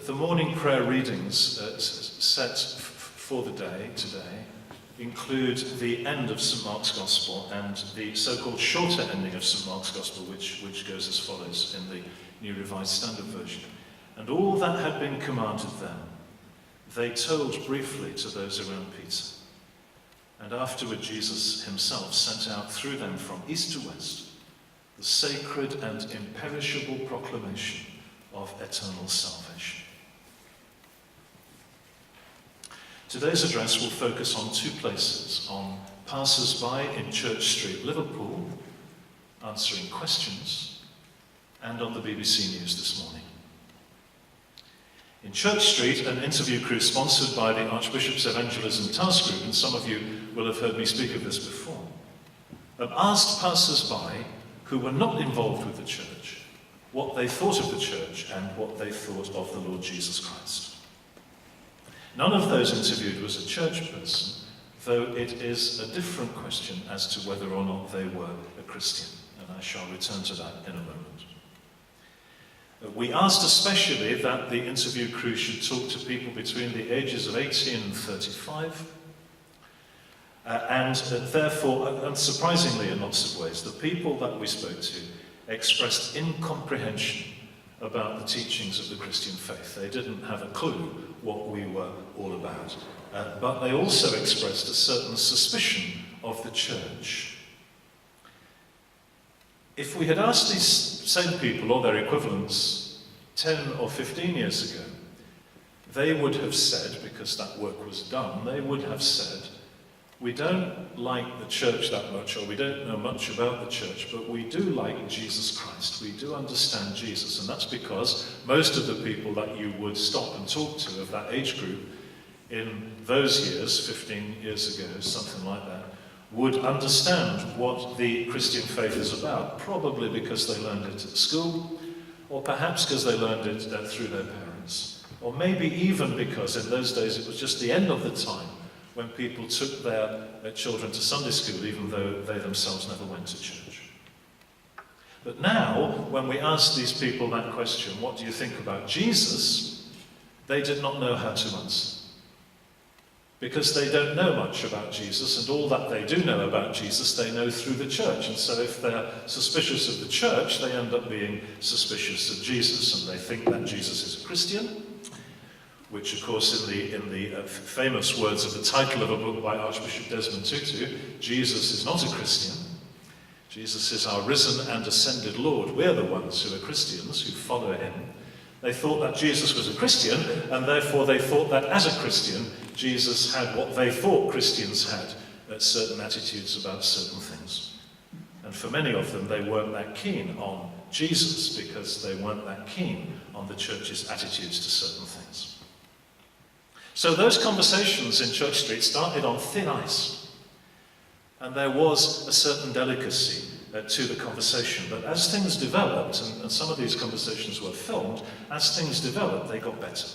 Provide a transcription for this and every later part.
the morning prayer readings set for the day today include the end of St. Mark's Gospel and the so-called shorter ending of St. Mark's Gospel, which goes as follows in the New Revised Standard Version. And all that had been commanded them, they told briefly to those around Peter. And afterward Jesus himself sent out through them from east to west the sacred and imperishable proclamation of eternal salvation. Today's address will focus on two places: on passers-by in Church Street, Liverpool, answering questions, and on the BBC News this morning. In Church Street, an interview crew sponsored by the Archbishop's Evangelism Task Group, and some of you will have heard me speak of this before, asked passers-by who were not involved with the church what they thought of the church and what they thought of the Lord Jesus Christ. None of those interviewed was a church person, though it is a different question as to whether or not they were a Christian, and I shall return to that in a moment. We asked especially that the interview crew should talk to people between the ages of 18 and 35, and therefore, unsurprisingly in lots of ways, the people that we spoke to expressed incomprehension about the teachings of the Christian faith. They didn't have a clue what we were all about, but they also expressed a certain suspicion of the church. If we had asked these same people or their equivalents 10 or 15 years ago, they would have said, because that work was done, they would have said, we don't like the church that much, or we don't know much about the church, but we do like Jesus Christ. We do understand Jesus, and that's because most of the people that you would stop and talk to of that age group in those years, 15 years ago, something like that, would understand what the Christian faith is about, probably because they learned it at school, or perhaps because they learned it through their parents, or maybe even because in those days it was just the end of the time when people took their children to Sunday school, even though they themselves never went to church. But now, when we ask these people that question, what do you think about Jesus? They did not know how to answer. Because they don't know much about Jesus, and all that they do know about Jesus, they know through the church. And so if they're suspicious of the church, they end up being suspicious of Jesus, and they think that Jesus is a Christian, which, of course, in the famous words of the title of a book by Archbishop Desmond Tutu, Jesus is not a Christian. Jesus is our risen and ascended Lord. We're the ones who are Christians, who follow him. They thought that Jesus was a Christian, and therefore they thought that as a Christian, Jesus had what they thought Christians had, certain attitudes about certain things. And for many of them, they weren't that keen on Jesus because they weren't that keen on the church's attitudes to certain things. So those conversations in Church Street started on thin ice, and there was a certain delicacy to the conversation. But as things developed, and some of these conversations were filmed, as things developed, they got better.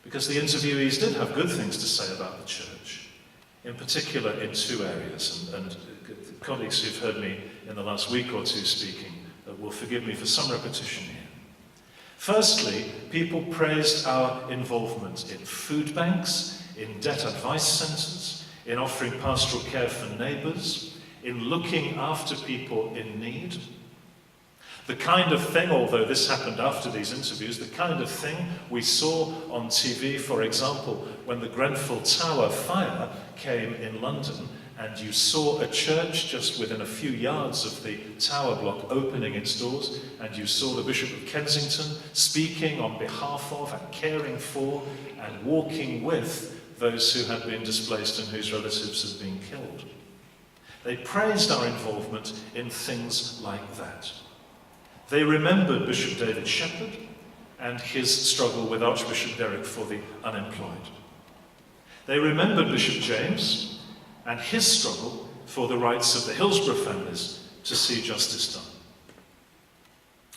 Because the interviewees did have good things to say about the church, in particular in two areas. And colleagues who've heard me in the last week or two speaking will forgive me for some repetition here. Firstly, people praised our involvement in food banks, in debt advice centres, in offering pastoral care for neighbours, in looking after people in need. The kind of thing, although this happened after these interviews, the kind of thing we saw on TV, for example, when the Grenfell Tower fire came in London, and you saw a church just within a few yards of the tower block opening its doors, and you saw the Bishop of Kensington speaking on behalf of and caring for and walking with those who had been displaced and whose relatives had been killed. They praised our involvement in things like that. They remembered Bishop David Shepherd and his struggle with Archbishop Derrick for the unemployed. They remembered Bishop James and his struggle for the rights of the Hillsborough families to see justice done.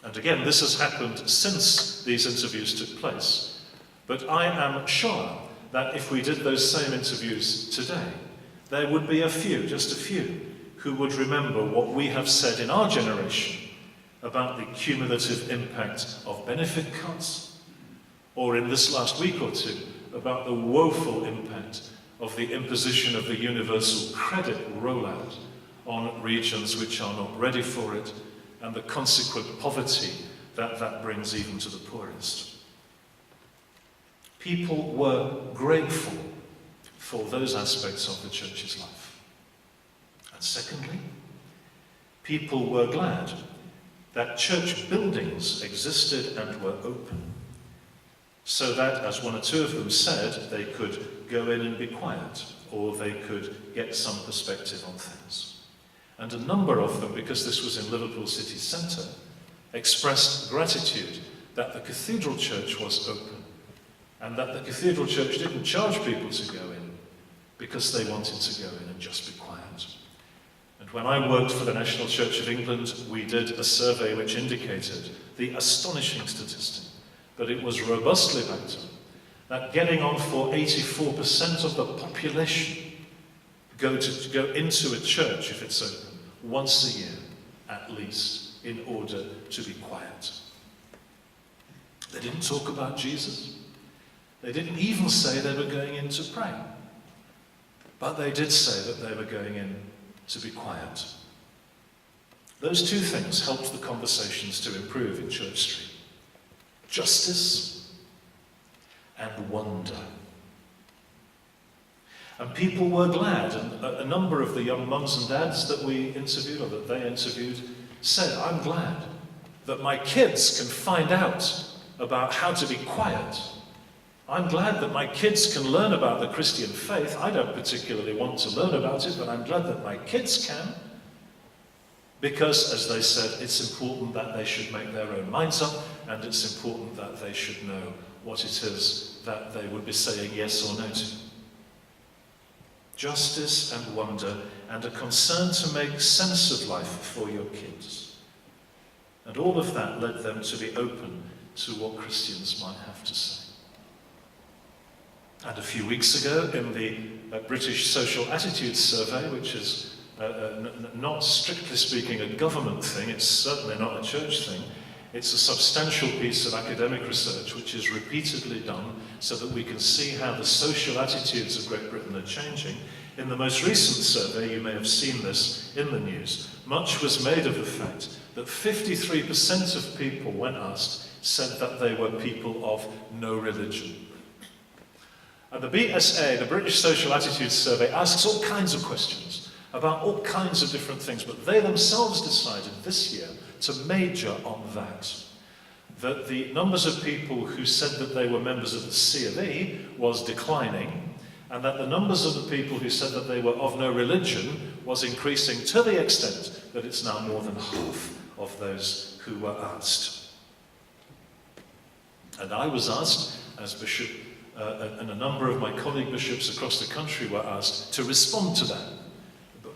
And again, this has happened since these interviews took place. But I am sure that if we did those same interviews today, there would be a few, just a few, who would remember what we have said in our generation about the cumulative impact of benefit cuts, or in this last week or two, about the woeful impact of the imposition of the universal credit rollout on regions which are not ready for it, and the consequent poverty that brings even to the poorest. People were grateful for those aspects of the church's life. And secondly, people were glad that church buildings existed and were open, so that, as one or two of them said, they could go in and be quiet, or they could get some perspective on things. And a number of them, because this was in Liverpool city centre, expressed gratitude that the cathedral church was open, and that the cathedral church didn't charge people to go in, because they wanted to go in and just be quiet. And when I worked for the National Church of England, we did a survey which indicated the astonishing statistic that it was robustly backed up, that getting on for 84% of the population go into a church, if it's open, once a year at least, in order to be quiet. They didn't talk about Jesus. They didn't even say they were going in to pray. But they did say that they were going in to be quiet. Those two things helped the conversations to improve in Church Street. Justice and wonder. And people were glad, and a number of the young mums and dads that we interviewed, or that they interviewed, said, I'm glad that my kids can find out about how to be quiet. I'm glad that my kids can learn about the Christian faith. I don't particularly want to learn about it, but I'm glad that my kids can. Because, as they said, it's important that they should make their own minds up, and it's important that they should know what it is that they would be saying yes or no to. Justice and wonder, and a concern to make sense of life for your kids. And all of that led them to be open to what Christians might have to say. And a few weeks ago, in the British Social Attitudes Survey, which is not strictly speaking a government thing, it's certainly not a church thing, it's a substantial piece of academic research which is repeatedly done so that we can see how the social attitudes of Great Britain are changing. In the most recent survey, you may have seen this in the news, much was made of the fact that 53% of people, when asked, said that they were people of no religion. And the BSA, the British Social Attitudes Survey, asks all kinds of questions about all kinds of different things, but they themselves decided this year to major on that the numbers of people who said that they were members of the C of E was declining, and that the numbers of the people who said that they were of no religion was increasing to the extent that it's now more than half of those who were asked. And I was asked, as bishop, and a number of my colleague bishops across the country were asked to respond to that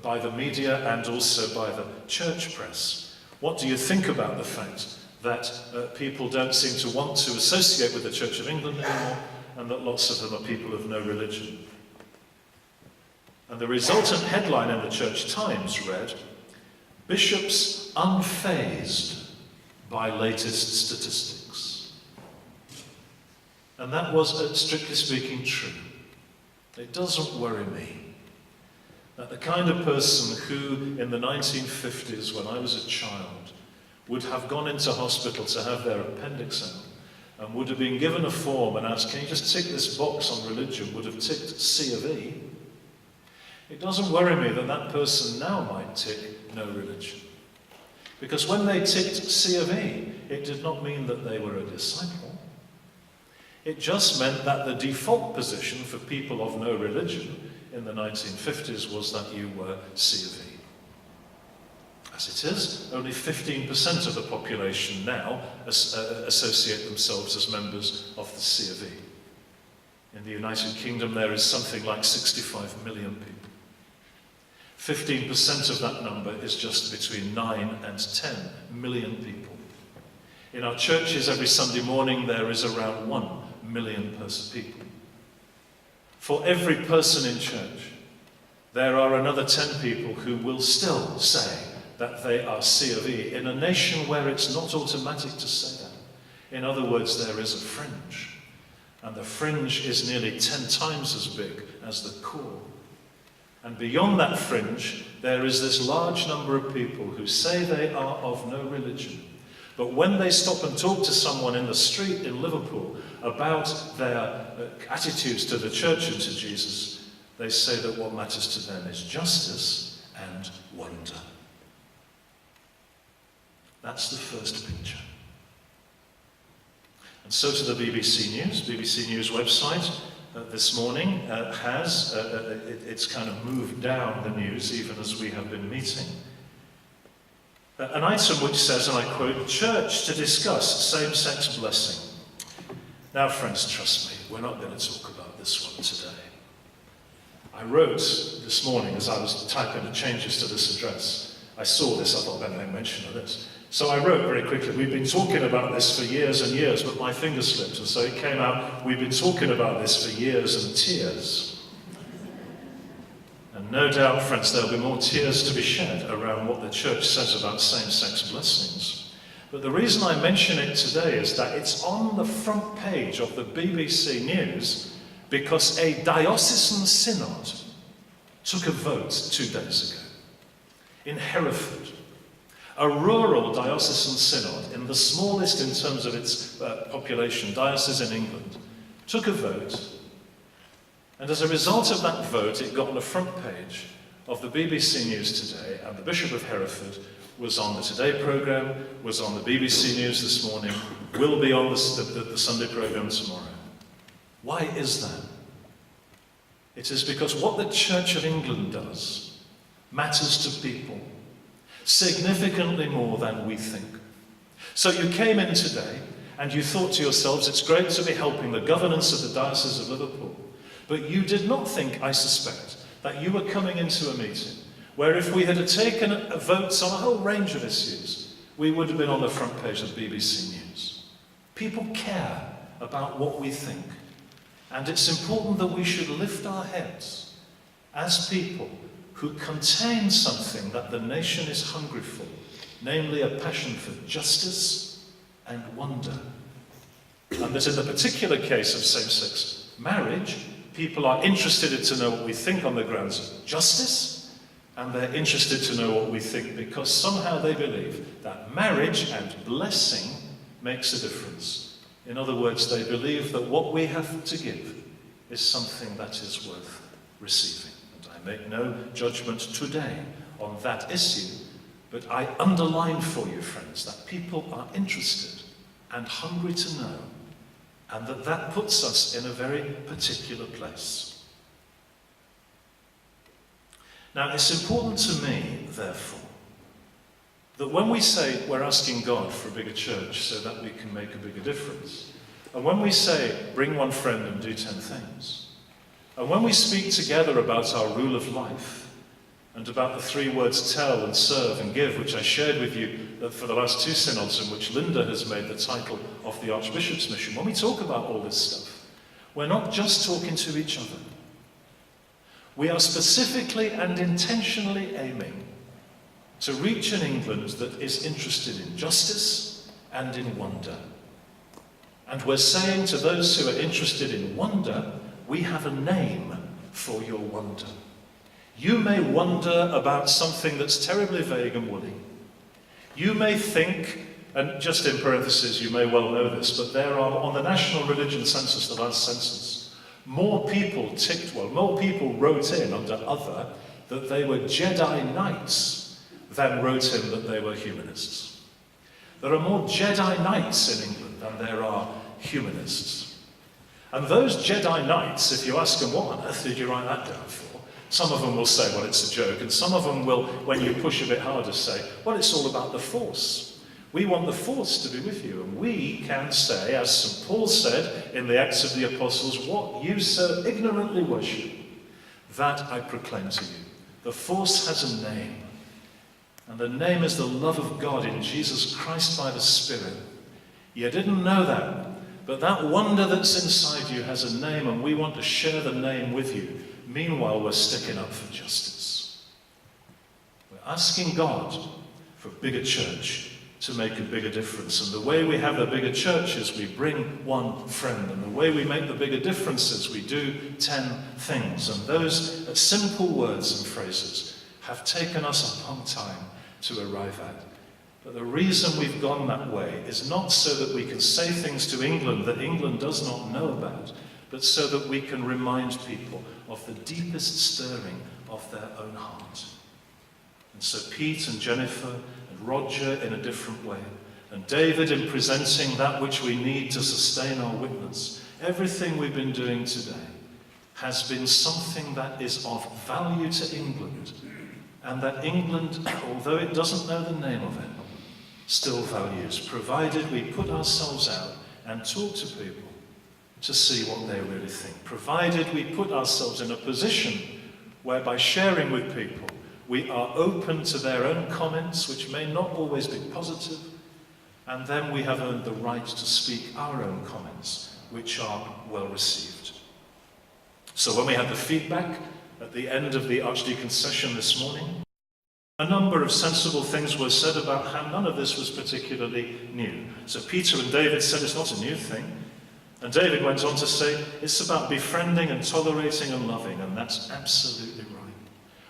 by the media and also by the church press. What do you think about the fact that people don't seem to want to associate with the Church of England anymore, and that lots of them are people of no religion? And the resultant headline in the Church Times read, "Bishops unfazed by latest statistics." And that was, strictly speaking, true. It doesn't worry me that the kind of person who, in the 1950s, when I was a child, would have gone into hospital to have their appendix out, and would have been given a form and asked, can you just tick this box on religion, would have ticked C of E. It doesn't worry me that that person now might tick no religion. Because when they ticked C of E, it did not mean that they were a disciple. It just meant that the default position for people of no religion in the 1950s was that you were C of E. As it is, only 15% of the population now associate themselves as members of the C of E. In the United Kingdom, there is something like 65 million people. 15% of that number is just between 9 and 10 million people. In our churches, every Sunday morning, there is around 1 million people. For every person in church, there are another 10 people who will still say that they are C of E in a nation where it's not automatic to say that. In other words, there is a fringe. and the fringe is nearly 10 times as big as the core. And beyond that fringe, there is this large number of people who say they are of no religion. But when they stop and talk to someone in the street in Liverpool about their attitudes to the church and to Jesus, they say that what matters to them is justice and wonder. That's the first picture. And so to the BBC News website this morning has, it's kind of moved down the news even as we have been meeting. An item which says, and I quote, "Church to discuss same-sex blessing." Now, friends, trust me, we're not going to talk about this one today. I wrote this morning as I was typing the changes to this address. I saw this, I thought I'd make mention of this. So I wrote very quickly, we've been talking about this for years and years, but my finger slipped, and so it came out, we've been talking about this for years and tears. And no doubt, friends, there'll be more tears to be shed around what the church says about same-sex blessings. But the reason I mention it today is that it's on the front page of the BBC News because a Diocesan Synod took a vote 2 days ago in Hereford. A rural diocesan synod, in the smallest in terms of its population diocese in England, took a vote. And as a result of that vote, it got on the front page of the BBC News today, and the Bishop of Hereford was on the Today programme, was on the BBC News this morning, will be on the Sunday programme tomorrow. Why is that? It is because what the Church of England does matters to people significantly more than we think. So you came in today and you thought to yourselves, it's great to be helping the governance of the Diocese of Liverpool. But you did not think, I suspect, that you were coming into a meeting where if we had taken votes on a whole range of issues, we would have been on the front page of BBC News. People care about what we think. And it's important that we should lift our heads as people who contain something that the nation is hungry for, namely a passion for justice and wonder. And that in the particular case of same-sex marriage, people are interested to know what we think on the grounds of justice, and they're interested to know what we think because somehow they believe that marriage and blessing makes a difference. In other words, they believe that what we have to give is something that is worth receiving. I make no judgment today on that issue, but I underline for you, friends, that people are interested and hungry to know, and that puts us in a very particular place. Now, it's important to me, therefore, that when we say we're asking God for a bigger church so that we can make a bigger difference, and when we say bring one friend and do 10 things, and when we speak together about our rule of life and about the 3 words tell and serve and give, which I shared with you for the last 2 synods, in which Linda has made the title of the Archbishop's mission, when we talk about all this stuff, we're not just talking to each other. We are specifically and intentionally aiming to reach an England that is interested in justice and in wonder. And we're saying to those who are interested in wonder, we have a name for your wonder. You may wonder about something that's terribly vague and woolly. You may think, and just in parentheses, you may well know this, but there are, on the National Religion Census, the last census, more people wrote in under other that they were Jedi Knights than wrote in that they were humanists. There are more Jedi Knights in England than there are humanists. And those Jedi Knights, if you ask them, what on earth did you write that down for? Some of them will say, well, it's a joke. And some of them will, when you push a bit harder, say, well, it's all about the Force. We want the Force to be with you. And we can say, as St. Paul said in the Acts of the Apostles, what you so ignorantly worship, that I proclaim to you. The Force has a name. And the name is the love of God in Jesus Christ by the Spirit. You didn't know that. But that wonder that's inside you has a name, and we want to share the name with you. Meanwhile, we're sticking up for justice. We're asking God for a bigger church to make a bigger difference. And the way we have a bigger church is we bring one friend. And the way we make the bigger difference is we do 10 things. And those simple words and phrases have taken us a long time to arrive at. But the reason we've gone that way is not so that we can say things to England that England does not know about, but so that we can remind people of the deepest stirring of their own heart. And so Pete and Jennifer and Roger in a different way, and David in presenting that which we need to sustain our witness, everything we've been doing today has been something that is of value to England, and that England, although it doesn't know the name of it, still values, provided we put ourselves out and talk to people to see what they really think, provided we put ourselves in a position where by sharing with people we are open to their own comments, which may not always be positive, and then we have earned the right to speak our own comments, which are well received. So when we had the feedback at the end of the Archdeacon's session this morning, a number of sensible things were said about how none of this was particularly new. So Peter and David said it's not a new thing. And David went on to say it's about befriending and tolerating and loving, and that's absolutely right.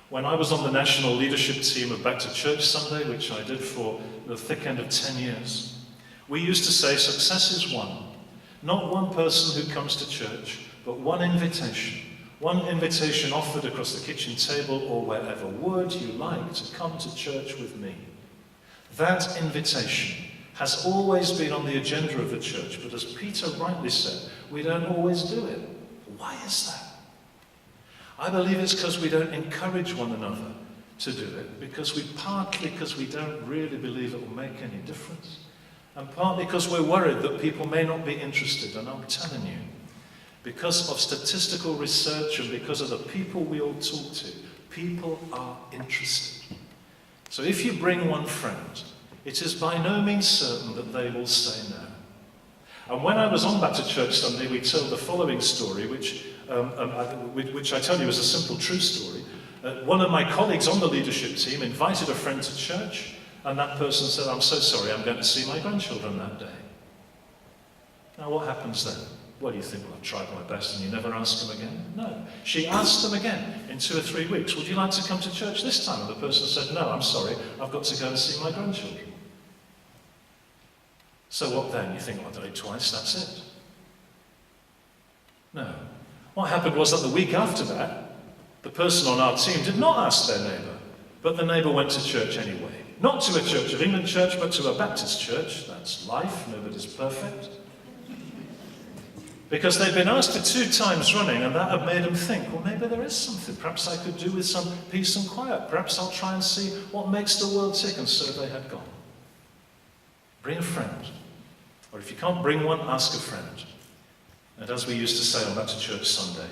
When I was on the national leadership team of Back to Church Sunday, which I did for the thick end of 10 years, we used to say success is one. Not one person who comes to church, but one invitation. One invitation offered across the kitchen table or wherever. Would you like to come to church with me? That invitation has always been on the agenda of the church, but as Peter rightly said, we don't always do it. Why is that? I believe it's because we don't encourage one another to do it, partly because we don't really believe it will make any difference, and partly because we're worried that people may not be interested. And I'm telling you, because of statistical research and because of the people we all talk to, people are interested. So if you bring one friend, it is by no means certain that they will say no. And when I was on Back to Church Sunday, we told the following story, which I tell you is a simple true story. One of my colleagues on the leadership team invited a friend to church, and that person said, "I'm so sorry, I'm going to see my grandchildren that day." Now what happens then? What do you think? Well, I've tried my best, and you never ask them again? No. She asked them again in 2 or 3 weeks, "Would you like to come to church this time?" And the person said, "No, I'm sorry, I've got to go and see my grandchildren." So what then? You think, well, I've done it twice, that's it. No. What happened was that the week after that, the person on our team did not ask their neighbour, but the neighbour went to church anyway. Not to a Church of England church, but to a Baptist church. That's life, nobody's perfect. Because they'd been asked for 2 times running, and that had made them think, well, maybe there is something. Perhaps I could do with some peace and quiet. Perhaps I'll try and see what makes the world tick. And so they had gone. Bring a friend. Or if you can't bring one, ask a friend. And as we used to say on Back to Church Sunday,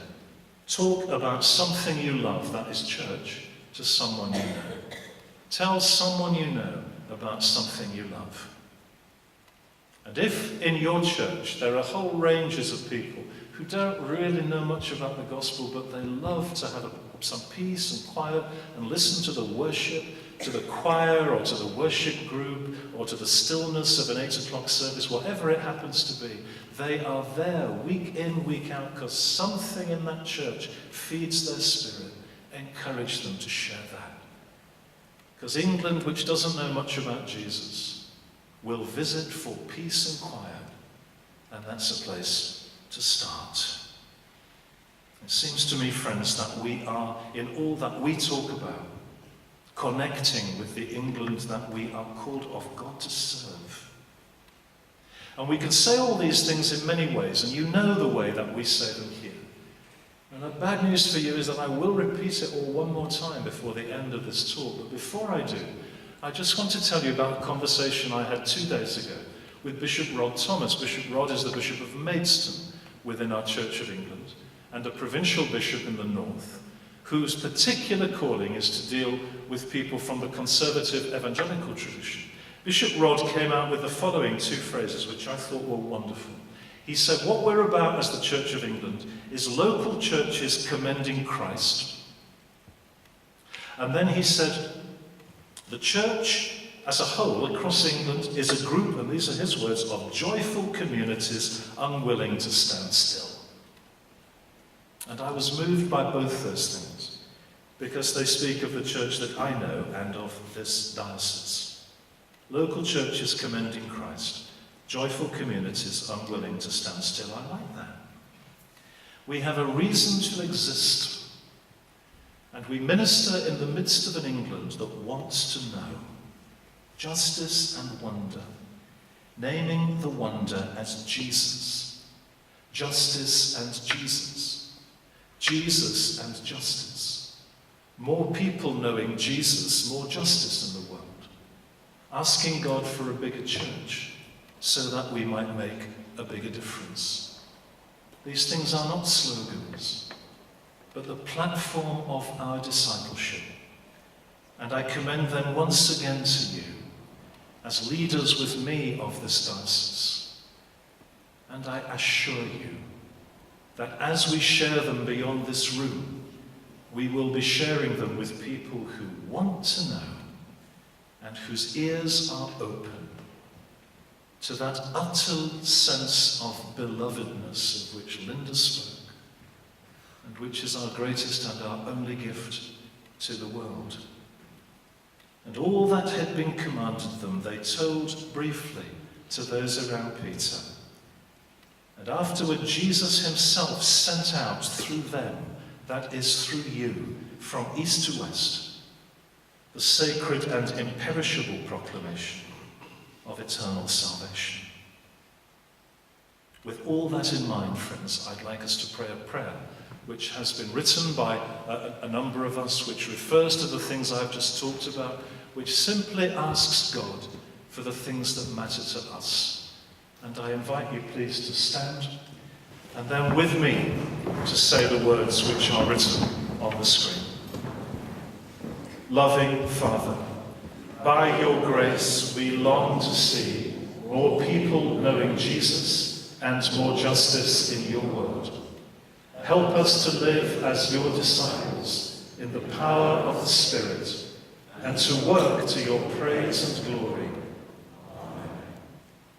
talk about something you love, that is church, to someone you know. Tell someone you know about something you love. And if in your church there are whole ranges of people who don't really know much about the gospel, but they love to have some peace and quiet and listen to the worship, to the choir or to the worship group or to the stillness of an 8 o'clock service, whatever it happens to be, they are there week in, week out, because something in that church feeds their spirit. Encourage them to share that. Because England, which doesn't know much about Jesus, will visit for peace and quiet, and that's a place to start. It seems to me, friends, that we are, in all that we talk about, connecting with the England that we are called of God to serve. And we can say all these things in many ways, and you know the way that we say them here. And the bad news for you is that I will repeat it all one more time before the end of this talk. But before I do, I just want to tell you about a conversation I had 2 days ago with Bishop Rod Thomas. Bishop Rod is the Bishop of Maidstone within our Church of England, and a provincial bishop in the north, whose particular calling is to deal with people from the conservative evangelical tradition. Bishop Rod came out with the following 2 phrases, which I thought were wonderful. He said, what we're about as the Church of England is local churches commending Christ. And then he said, the church as a whole, across England, is a group, and these are his words, of joyful communities unwilling to stand still. And I was moved by both those things, because they speak of the church that I know and of this diocese. Local churches commending Christ, joyful communities unwilling to stand still. I like that. We have a reason to exist, and we minister in the midst of an England that wants to know justice and wonder, naming the wonder as Jesus. Justice and Jesus. Jesus and justice. More people knowing Jesus, more justice in the world. Asking God for a bigger church so that we might make a bigger difference. These things are not slogans, but the platform of our discipleship. And I commend them once again to you as leaders with me of this diocese. And I assure you that as we share them beyond this room, we will be sharing them with people who want to know and whose ears are open to that utter sense of belovedness of which Linda spoke, and which is our greatest and our only gift to the world. And all that had been commanded them, they told briefly to those around Peter. And afterward, Jesus himself sent out through them, that is, through you, from east to west, the sacred and imperishable proclamation of eternal salvation. With all that in mind, friends, I'd like us to pray a prayer which has been written by a number of us, which refers to the things I've just talked about, which simply asks God for the things that matter to us. And I invite you, please, to stand, and then with me to say the words which are written on the screen. Loving Father, by your grace we long to see more people knowing Jesus and more justice in your word. Help us to live as your disciples in the power of the Spirit and to work to your praise and glory